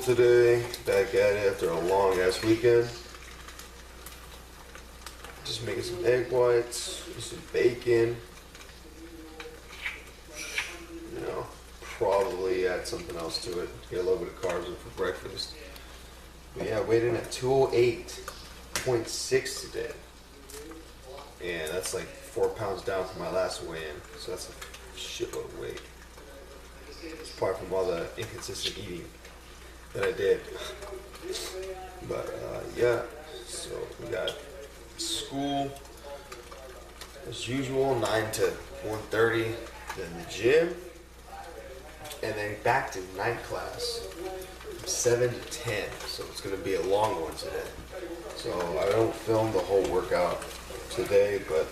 today. Back at it after a long ass weekend. Just making some egg whites, some bacon. You know, probably add something else to it. Get a little bit of carbs in for breakfast. But yeah, weighed in at 208.6 today. And that's like 4 pounds down from my last weigh-in. So that's a shitload of weight. Apart from all the inconsistent eating that I did. But yeah, so we got school as usual, 9 to 1:30, then the gym, and then back to night class from 7 to 10. So it's gonna be a long one today. So I don't film the whole workout today, but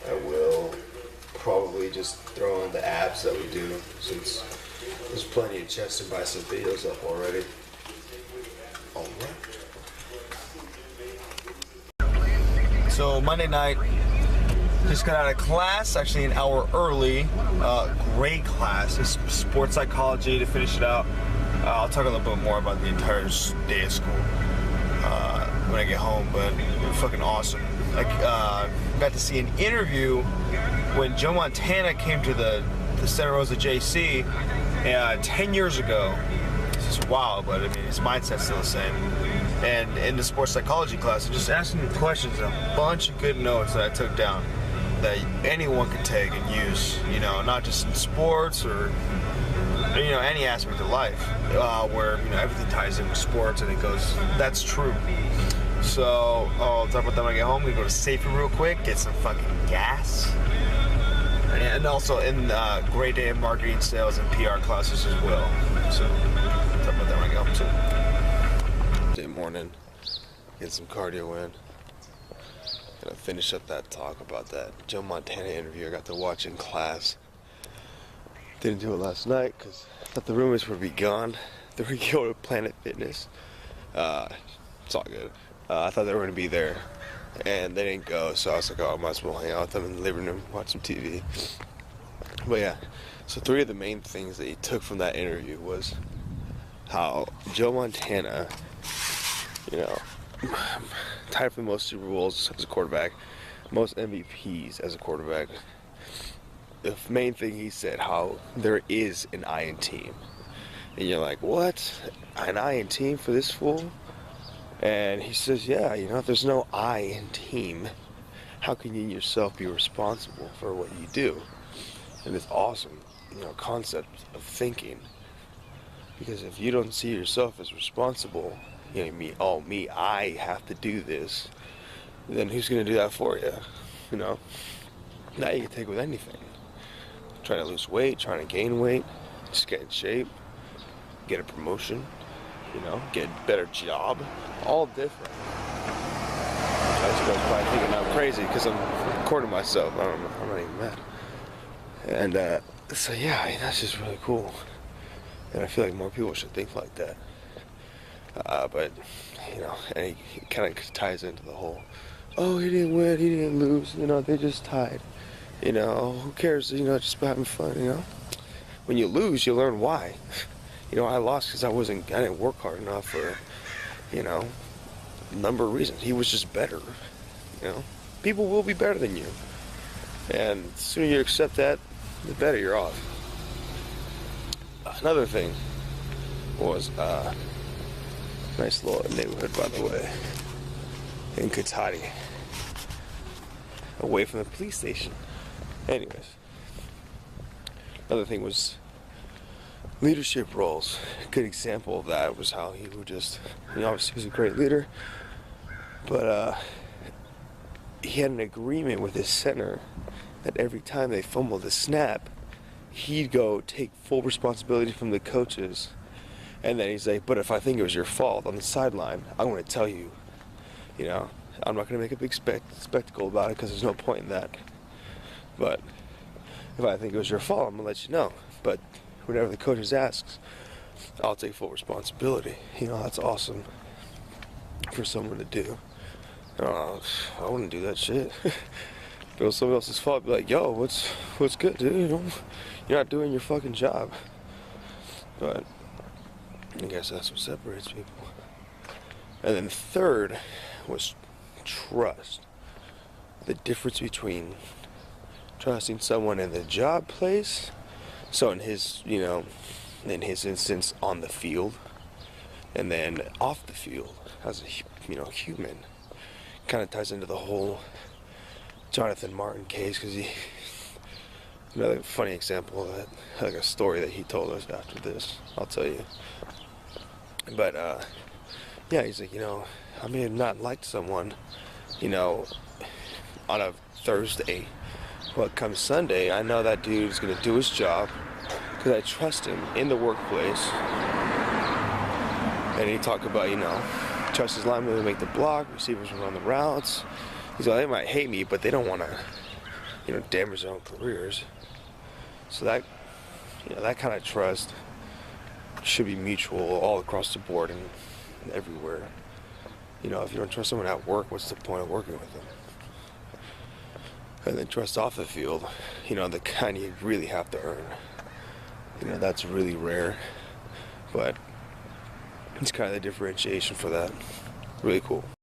I will probably just throw in the abs that we do, since there's plenty of chest and bicep videos up already. Alright. So Monday night, just got out of class, actually an hour early. Great class. It's sports psychology to finish it out. I'll talk a little bit more about the entire day of school when I get home, but it was fucking awesome. Got to see an interview when Joe Montana came to the Santa Rosa JC 10 years ago. This is wild, but I mean, his mindset's still the same. And in the sports psychology class, I'm just asking him questions, a bunch of good notes that I took down that anyone can take and use, you know, not just in sports or, you know, any aspect of life, where, you know, everything ties in with sports and it goes, that's true. So, I'll talk about that when I get home. We go to Safety real quick, get some fucking gas. And also in great day of marketing, sales, and PR classes as well. So, I'll talk about that when I get home too. Day morning, get some cardio in. Gonna finish up that talk about that Joe Montana interview I got to watch in class. Didn't do it last night because I thought the rumors would be gone. They were going to Planet Fitness. It's all good. I thought they were going to be there, and they didn't go, so I was like, oh, I might as well hang out with them in the living room, watch some TV. But yeah, so 3 of the main things that he took from that interview was how Joe Montana, you know, tied for the most Super Bowls as a quarterback, most MVPs as a quarterback. The main thing he said, how there is an I in team. And you're like, what? An I in team for this fool? And he says, yeah, you know, if there's no I in team, how can you yourself be responsible for what you do? And it's awesome, you know, concept of thinking. Because if you don't see yourself as responsible, you know, I have to do this, then who's going to do that for you? You know? Now you can take it with anything. Trying to lose weight, trying to gain weight, just get in shape, get a promotion, you know, get a better job, all different. I just goes by thinking I'm crazy because I'm recording myself. I don't know, I'm not even mad. And so yeah, I mean, that's just really cool. And I feel like more people should think like that. But, you know, and he kind of ties into the whole, oh, he didn't win, he didn't lose, you know, they just tied. You know, who cares, you know, just about having fun, you know? When you lose, you learn why. You know, I lost because I didn't work hard enough for, you know, a number of reasons. He was just better, you know? People will be better than you. And the sooner you accept that, the better you're off. Another thing was, nice little neighborhood, by the way, in Katati, away from the police station. Anyways, another thing was leadership roles. A good example of that was how he would just, you know, obviously he was a great leader, but he had an agreement with his center that every time they fumbled a snap, he'd go take full responsibility from the coaches. And then he's like, but if I think it was your fault on the sideline, I'm going to tell you. You know, I'm not going to make a big spectacle about it because there's no point in that. But if I think it was your fault, I'm going to let you know. But whatever the coaches asks, I'll take full responsibility. You know, that's awesome for someone to do. I wouldn't do that shit. If it was someone else's fault, I'd be like, yo, what's good, dude? You know, you're not doing your fucking job. But I guess that's what separates people. And then third was trust. The difference between trusting someone in the job place, so in his, in his instance on the field, and then off the field as a, human. Kind of ties into the whole Jonathan Martin case, because another funny example of that, like a story that he told us after this, I'll tell you. But yeah, he's like, I may have not liked someone, on a Thursday, but come Sunday, I know that dude is gonna do his job because I trust him in the workplace. And he talked about, trust his linemen to make the block, receivers run the routes. He's like, they might hate me, but they don't want to, damage their own careers. So that, that kind of trust should be mutual all across the board and everywhere. If you don't trust someone at work, what's the point of working with them? And then trust off the field, the kind you really have to earn. That's really rare, but it's kind of the differentiation for that. Really cool.